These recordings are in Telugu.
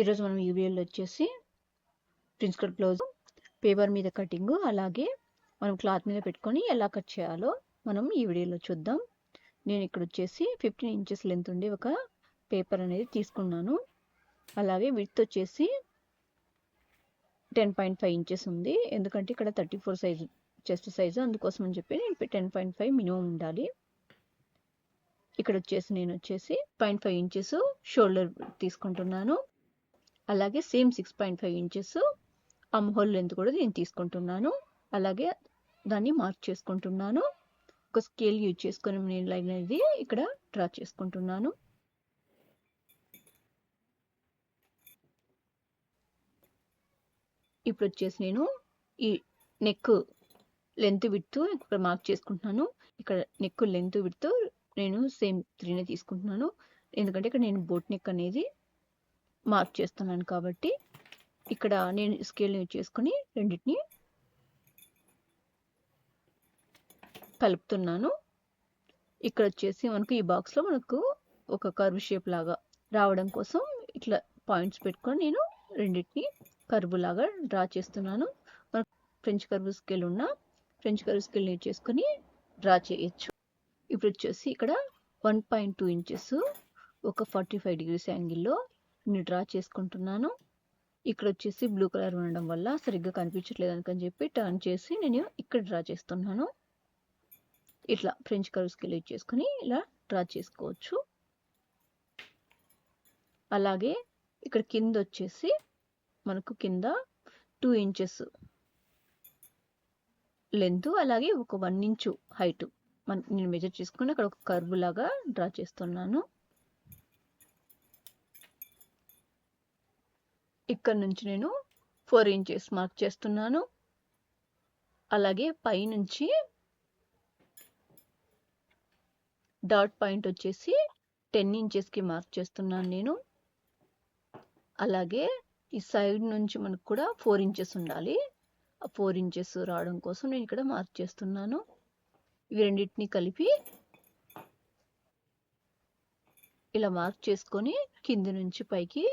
ఈరోజు మనం ఈ వీడియోలో వచ్చేసి ప్రిన్స్ కట్ బ్లౌజ్ పేపర్ మీద కటింగ్, అలాగే మనం క్లాత్ మీద పెట్టుకొని ఎలా కట్ చేయాలో మనం ఈ వీడియోలో చూద్దాం. నేను ఇక్కడ వచ్చేసి 15 ఇంచెస్ లెంత్ ఉండి ఒక పేపర్ అనేది తీసుకున్నాను. అలాగే విడ్త్ వచ్చేసి 10.5 ఇంచెస్ ఉంది. ఎందుకంటే ఇక్కడ 34 సైజు చెస్ట్ సైజు, అందుకోసం అని చెప్పి నేను 10.5 మినిమం ఉండాలి. ఇక్కడ వచ్చేసి నేను 0.5 ఇంచెస్ షోల్డర్ తీసుకుంటున్నాను. అలాగే same 6.5 inches arm whole length కూడా నేను తీసుకుంటున్నాను. అలాగే దాన్ని మార్క్ చేసుకుంటున్నాను. ఒక స్కేల్ యూజ్ చేసుకొని నేను లైన్ అనేది ఇక్కడ డ్రా చేసుకుంటున్నాను. ఇప్పుడు వచ్చేసి నేను ఈ నెక్ లెంత్ విడ్త్ ఇక్కడ మార్క్ చేసుకుంటున్నాను. ఇక్కడ నెక్ లెంత్ విడ్త్ నేను సేమ్ 3 తీసుకుంటున్నాను. ఎందుకంటే ఇక్కడ నేను బోట్ నెక్ అనేది మార్క్ చేస్తున్నాను కాబట్టి ఇక్కడ నేను స్కేల్ యూజ్ చేసుకొని రెండింటిని కలుపుతున్నాను. ఇక్కడ వచ్చేసి మనకు ఈ బాక్స్లో మనకు ఒక కర్వ్ షేప్ లాగా రావడం కోసం ఇట్లా పాయింట్స్ పెట్టుకొని నేను రెండింటిని కర్వ్ లాగా డ్రా చేస్తున్నాను. మనకు ఫ్రెంచ్ కర్వ్ స్కేల్ ఉన్న ఫ్రెంచ్ కర్వ్ స్కేల్ యూజ్ చేసుకొని డ్రా చేయొచ్చు. ఇప్పుడు వచ్చేసి ఇక్కడ 1.2 ఇంచెస్ ఒక 45 degrees యాంగిల్లో నేను డ్రా చేసుకుంటున్నాను. ఇక్కడ వచ్చేసి బ్లూ కలర్ ఉండడం వల్ల సరిగ్గా కనిపించట్లేదు అందుకని చెప్పి టర్న్ చేసి నేను ఇక్కడ డ్రా చేస్తున్నాను. ఇట్లా ఫ్రెంచ్ కర్వ్ స్కేల్ యూజ్ చేసుకొని ఇలా డ్రా చేసుకోవచ్చు. అలాగే ఇక్కడ కింద వచ్చేసి మనకు కింద 2 ఇంచెస్ లెంత్, అలాగే ఒక 1 ఇంచు హైట్ నేను మెజర్ చేసుకుని అక్కడ ఒక కర్వ్ లాగా డ్రా చేస్తున్నాను. ఇక్కడ నుంచి నేను 4 ఇంచెస్ మార్క్ చేస్తున్నాను. అలాగే పై నుంచి డాట్ పాయింట్ వచ్చేసి 10 ఇంచెస్కి మార్క్ చేస్తున్నాను నేను. అలాగే ఈ సైడ్ నుంచి మనకు కూడా 4 ఇంచెస్ ఉండాలి. ఆ 4 ఇంచెస్ రావడం కోసం నేను ఇక్కడ మార్క్ చేస్తున్నాను. ఇవి రెండింటిని కలిపి ఇలా మార్క్ చేసుకొని కింది నుంచి పైకి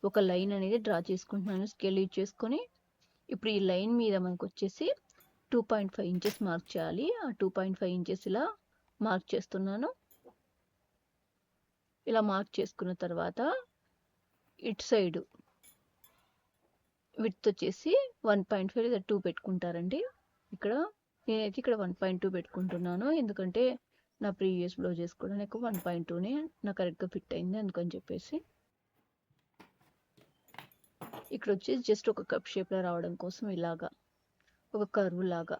ఒక లైన్ అనేది డ్రా చేసుకుంటున్నాను స్కేల్ యూజ్ చేసుకొని. ఇప్పుడు ఈ లైన్ మీద మనకు వచ్చేసి 2.5 ఇంచెస్ మార్క్ చేయాలి. ఆ 2.5 ఇంచెస్ ఇలా మార్క్ చేస్తున్నాను. ఇలా మార్క్ చేసుకున్న తర్వాత ఇటు సైడ్ విడ్త్ వచ్చేసి 1.5 లేదా 2 పెట్టుకుంటారండి. ఇక్కడ నేనైతే ఇక్కడ 1.2 పెట్టుకుంటున్నాను. ఎందుకంటే నా ప్రీవియస్ బ్లౌజెస్ కూడా నాకు 1.2నే నాకు కరెక్ట్గా ఫిట్ అయింది అందుకని చెప్పేసి. ఇక్కడ వచ్చేసి జస్ట్ ఒక కప్ షేప్లో రావడం కోసం ఇలాగా ఒక కర్వ్ లాగా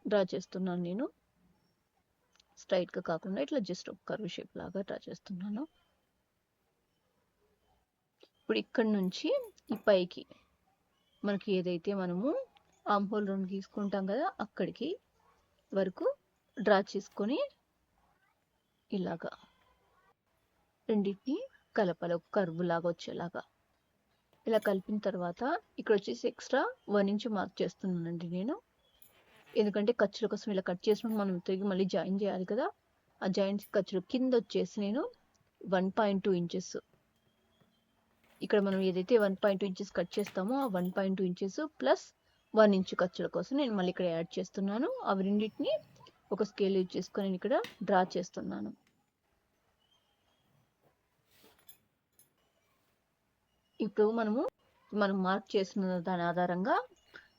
డ్రా చేస్తున్నాను నేను. స్ట్రైట్గా కాకుండా ఇట్లా జస్ట్ ఒక కర్వ్ షేప్ లాగా డ్రా చేస్తున్నాను. ఇప్పుడు ఇక్కడ నుంచి ఈ పైకి మనకి ఏదైతే మనము ఆర్మ్ హోల్ 2 తీసుకుంటాం కదా అక్కడికి వరకు డ్రా చేసుకొని ఇలాగా రెండింటిని కలపాలి ఒక కర్వ్ లాగా వచ్చేలాగా. ఇలా కలిపిన తర్వాత ఇక్కడ వచ్చేసి ఎక్స్ట్రా 1 ఇంచ్ మార్క్ చేస్తున్నానండి నేను. ఎందుకంటే ఖర్చుల కోసం ఇలా కట్ చేసినప్పుడు మనం తిరిగి మళ్ళీ జాయిన్ చేయాలి కదా. ఆ జాయింట్స్ ఖర్చులు కింద వచ్చేసి నేను 1.2 ఇంచెస్ ఇక్కడ మనం ఏదైతే 1.2 ఇంచెస్ కట్ చేస్తామో ఆ 1.2 ఇంచెస్ ప్లస్ 1 ఇంచ్ ఖర్చుల కోసం నేను మళ్ళీ ఇక్కడ యాడ్ చేస్తున్నాను. అవి రెండింటిని ఒక స్కేల్ యూజ్ చేసుకొని నేను ఇక్కడ డ్రా చేస్తున్నాను. ఇప్పుడు మనం మార్క్ చేసిన దాని ఆధారంగా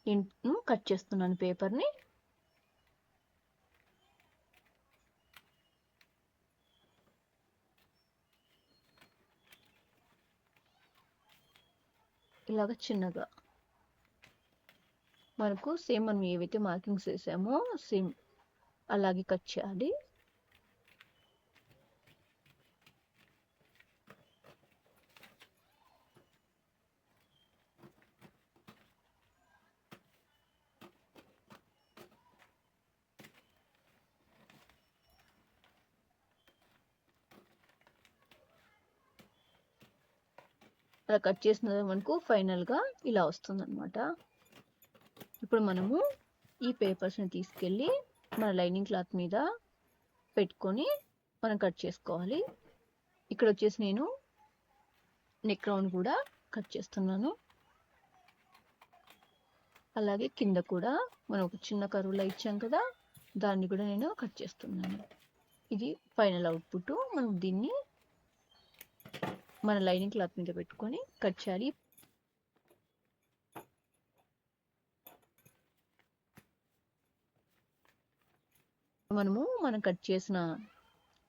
నేను కట్ చేస్తున్నాను పేపర్ని. ఇలాగ చిన్నగా మనకు సేమ్ మనం ఏవైతే మార్కింగ్స్ వేసామో సేమ్ అలాగే కట్ చేయాలి. అలా కట్ చేసిన మనకు ఫైనల్గా ఇలా వస్తుంది అనమాట. ఇప్పుడు మనము ఈ పేపర్స్ని తీసుకెళ్ళి మన లైనింగ్ క్లాత్ మీద పెట్టుకొని మనం కట్ చేసుకోవాలి. ఇక్కడ వచ్చేసి నేను నెక్ రౌండ్ కూడా కట్ చేస్తున్నాను. అలాగే కింద కూడా మనం ఒక చిన్న కరువులా ఇచ్చాం కదా, దాన్ని కూడా నేను కట్ చేస్తున్నాను. ఇది ఫైనల్ అవుట్పుట్. మనం దీన్ని మన లైనింగ్ క్లాత్ మీద పెట్టుకొని కట్ చేయాలి. మనం కట్ చేసిన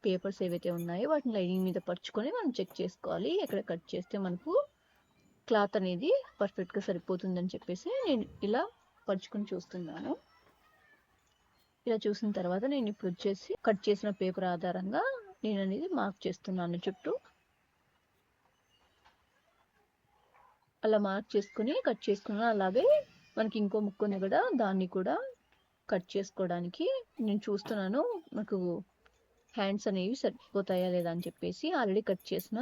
పేపర్స్ ఏవైతే ఉన్నాయో వాటిని లైనింగ్ మీద పరుచుకొని మనం చెక్ చేసుకోవాలి. ఎక్కడ కట్ చేస్తే మనకు క్లాత్ అనేది పర్ఫెక్ట్గా సరిపోతుందని చెప్పేసి నేను ఇలా పరుచుకొని చూస్తున్నాను. ఇలా చూసిన తర్వాత నేను ఇప్పుడు వచ్చేసి కట్ చేసిన పేపర్ ఆధారంగా నేను అనేది మార్క్ చేస్తున్నాను చుట్టూ. అలా మార్క్ చేసుకుని కట్ చేసుకున్నాను. అలాగే మనకి ఇంకో ముక్క ఉంది కదా, దాన్ని కూడా కట్ చేసుకోవడానికి నేను చూస్తున్నాను నాకు హ్యాండ్స్ అనేవి సరిపోతాయా లేదా అని చెప్పేసి. ఆల్రెడీ కట్ చేసిన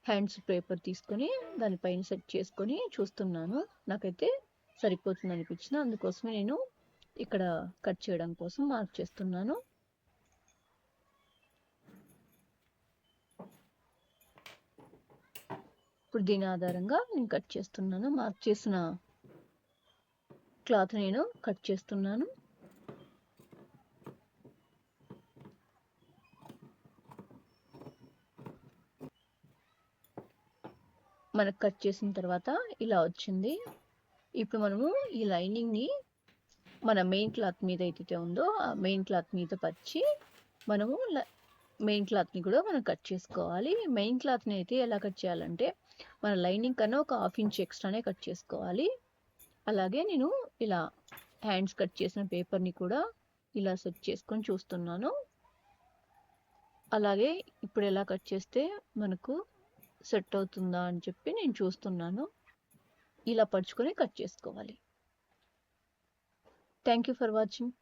హ్యాండ్స్ పేపర్ తీసుకొని దానిపైన సెట్ చేసుకొని చూస్తున్నాను. నాకైతే సరిపోతుంది అనిపించింది, అందుకోసమే నేను ఇక్కడ కట్ చేయడం కోసం మార్క్ చేస్తున్నాను. ఇప్పుడు దీని ఆధారంగా నేను కట్ చేస్తున్నాను. మార్క్ చేసిన క్లాత్ నేను కట్ చేస్తున్నాను. మనకు కట్ చేసిన తర్వాత ఇలా వచ్చింది. ఇప్పుడు మనము ఈ లైనింగ్ని మన మెయిన్ క్లాత్ మీద అయితే ఉందో ఆ మెయిన్ క్లాత్ మీద పరిచి మనము మెయిన్ క్లాత్ని కూడా మనం కట్ చేసుకోవాలి. మెయిన్ క్లాత్ని అయితే ఎలా కట్ చేయాలంటే మన లైనింగ్ కన్నా ఒక 1/2 ఇంచ్ ఎక్స్ట్రానే కట్ చేసుకోవాలి. అలాగే నేను ఇలా హ్యాండ్స్ కట్ చేసిన పేపర్ని కూడా ఇలా సెట్ చేసుకొని చూస్తున్నాను. అలాగే ఇప్పుడు ఎలా కట్ చేస్తే మనకు సెట్ అవుతుందా అని చెప్పి నేను చూస్తున్నాను. ఇలా పరుచుకొని కట్ చేసుకోవాలి. Thank you for watching.